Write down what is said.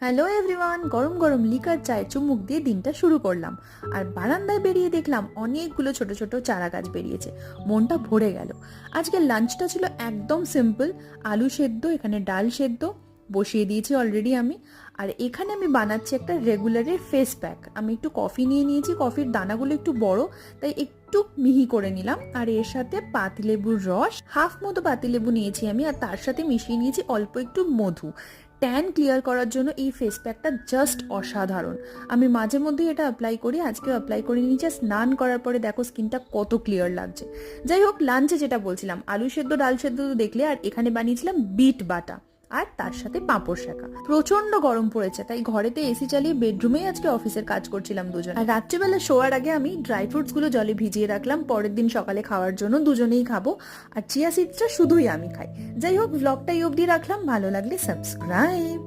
Hello everyone, গরম গরম liquor চায়ে চুমুক দিয়ে দিনটা শুরু করলাম। আর বারান্দায় বেরিয়ে দেখলাম অনেকগুলো ছোট ছোট চারা গাছ বেরিয়েছে। মনটা ভরে গেল। আজকে লাঞ্চটা ছিল একদম সিম্পল, আলু সেদ্ধ, এখানে ডাল সেদ্ধ বসিয়ে দিয়েছি অলরেডি আমি। আর এখানে আমি বানাচ্ছি একটা রেগুলারের ফেস প্যাক। আমি একটু কফি নিয়ে নিয়েছি, কফির দানাগুলো একটু বড়, তাই একটু মিহি করে নিলাম। আর এর সাথে পাতিলেবুর রস, হাফ মতো পাতিলেবু নিয়েছি আমি, আর তার সাথে মিশিয়ে নিয়েছি অল্প একটু মধু। ট্যান ক্লিয়ার করার জন্য এই ফেস প্যাকটা জাস্ট অসাধারণ। আমি মাঝে মধ্যে এটা অ্যাপ্লাই করি, আজকেও অ্যাপ্লাই করে নিয়েছি। স্নান করার পরে দেখো স্কিনটা কত ক্লিয়ার লাগছে। যাই হোক, লাঞ্চে যেটা বলছিলাম, আলু সেদ্ধ ডাল সেদ্ধ তো দেখলে, আর এখানে বানিয়েছিলাম বিট বাটা, আর তার সাথে পাঁপড় শাকা। প্রচন্ড গরম পড়েছে, তাই ঘরেতে এসি চালিয়ে বেডরুমেই আজকে অফিসের কাজ করছিলাম দুজন। আর রাত্রিবেলা শোয়ার আগে আমি ড্রাই ফ্রুটস গুলো জলে ভিজিয়ে রাখলাম পরের দিন সকালে খাওয়ার জন্য, দুজনেই খাবো। আর চিয়া সিডসটা শুধুই আমি খাই। যাই হোক, ব্লগটা এই অবধি রাখলাম, ভালো লাগলে সাবস্ক্রাইব।